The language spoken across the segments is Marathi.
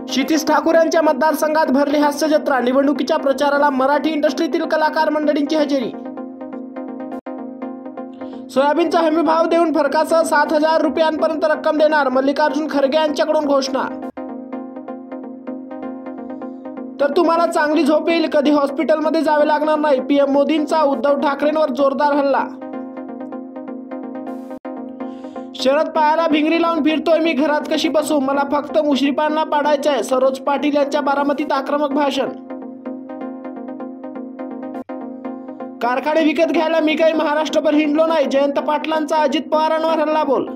क्षितिज ठाकूर यांच्या मतदारसंघात भरली हास्य जत्रा। निवडणुकीच्या प्रचाराला मराठी इंडस्ट्रीतील कलाकार मंडळींची हजेरी। सोयाबीनचा हमी भाव देऊन फरकासह 7,000 रुपयांपर्यंत रक्कम देणार, मल्लिकार्जुन खरगे यांच्याकडून घोषणा। तर तुम्हाला चांगली झोप येईल, कधी हॉस्पिटलमध्ये जावे लागणार नाही, पीएम मोदींचा उद्धव ठाकरेंवर जोरदार हल्ला। शरद पवारला भिंगरी लावून फिरतोय मी, घरात कशी बसू, मला फक्त मुश्रीफांना पाडायचंय, सरोज पाटील यांच्या बारामतीत आक्रमक भाषण। कारखाने विकत घ्यायला मी काही महाराष्ट्रभर हिंडलो नाही, जयंत पाटलांचा अजित पवारांवर हल्ला बोल।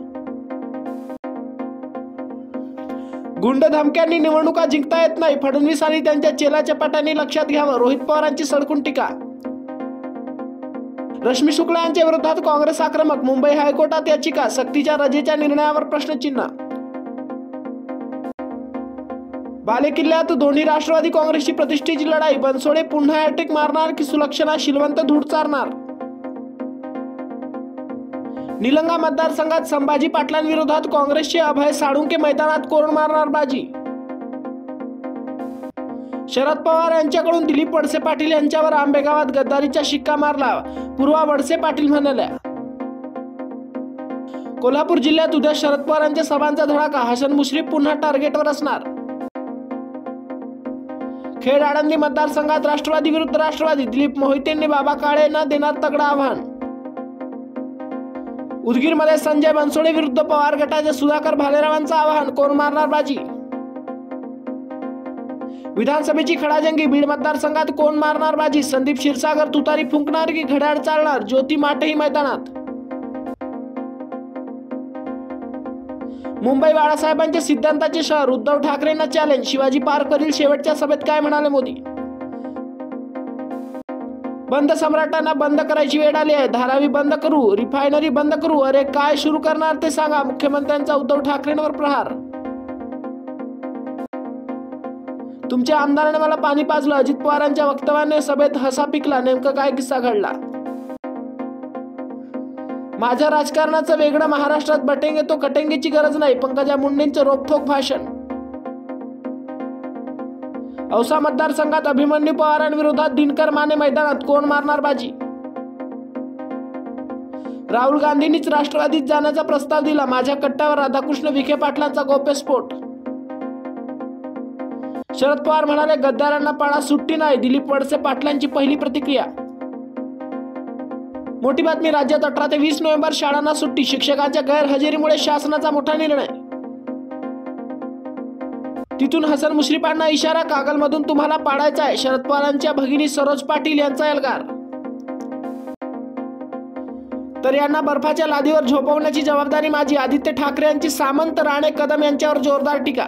गुंड धमक्यांनी निवडणुका जिंकता येत नाही, फडणवीस आणि त्यांच्या चेलाच्या पटांनी लक्षात घ्यावं, रोहित पवारांची सडकून टीका। रश्मी शुक्ला यांच्या विरोधात काँग्रेस आक्रमक, मुंबई हायकोर्टात याचिका, सक्तीच्या रजेच्या निर्णयावर प्रश्नचिन्ह। बालेकिल्ल्यात दोन्ही राष्ट्रवादी काँग्रेसची प्रतिष्ठेची लढाई, बनसोडे पुन्हा हॅट्रिक मारणार की सुलक्षणा शिलवंत धूळ चारणार। निलंगा मतदारसंघात संभाजी पाटलांविरोधात काँग्रेसचे अभय साळुंके मैदानात कोण मारणार बाजी। शरद पवार यांच्याकडून दिलीप वळसे पाटील यांच्यावर आंबेगावात गद्दारीचा शिक्का मारला, पूर्वा वळसे पाटील म्हणाल्या। कोल्हापूर जिल्ह्यात उद्या शरद पवारांच्या सभांचा धडाका, हसन मुश्रीफ पुन्हा टार्गेटवर असणार। खेड आळंदी मतदारसंघात राष्ट्रवादी विरुद्ध राष्ट्रवादी, दिलीप मोहितेंनी बाबा काळेंना देणार तगडं आव्हान। उदगीरमध्ये संजय बनसोडे विरुद्ध पवार गटाचे सुधाकर भालेरावांचं आवाहन, कोण मारणार बाजी। विधानसभेची खडाजंगी, बीड मतदारसंघात कोण मारणार बाजी, संदीप क्षीरसागर तुतारी फुंकणार की घड्याळ चालणार, ज्योती माटेही मैदानात। मुंबई बाळासाहेबांच्या सिद्धांताचे शहर, उद्धव ठाकरेंना चॅलेंज, शिवाजी पार्कवरील शेवटच्या सभेत काय म्हणाले मोदी। बंद सम्राटांना बंद करायची वेळ आली आहे, धारावी बंद करू, रिफायनरी बंद करू, अरे काय सुरू करणार ते सांगा, मुख्यमंत्र्यांचा उद्धव ठाकरेंवर प्रहार। तुमच्या आमदाराने मला पाणी पाजलं, अजित पवारांच्या वक्तव्याने सभेत हसा पिकला, नेमकं काय किस्सा घडला। माझ्या राजकारणाचं वेगळं, महाराष्ट्रात बटेंगे तो कटेंगेची गरज नाही, पंकजा मुंडेंचं रोखोक भाषण। औसा मतदारसंघात अभिमन्यू पवारांविरोधात दिनकर माने मैदानात, कोण मारणार बाजी। राहुल गांधींनीच राष्ट्रवादीत जाण्याचा प्रस्ताव दिला, माझ्या कट्ट्यावर राधाकृष्ण विखे पाटलांचा गौप्यस्फोट। शरद पवार म्हणाले, गद्दारांना पाळा सुट्टी नाही, दिलीप वळसे पाटलांची पहिली प्रतिक्रिया। मोठी बातमी, राज्यात 18 ते 20 नोव्हेंबर शाळांना सुट्टी, शिक्षकांच्या गैरहजेरीमुळे शासनाचा मोठा निर्णय। तिथून हसन मुश्रीफांना इशारा, कागलमधून तुम्हाला पाडायचा आहे, शरद पवारांच्या भगिनी सरोज पाटील यांचा एल्गार। तर यांना बर्फाच्या लादीवर झोपवण्याची जबाबदारी माझी, आदित्य ठाकरे यांची सामंत, राणे कदम यांच्यावर जोरदार टीका।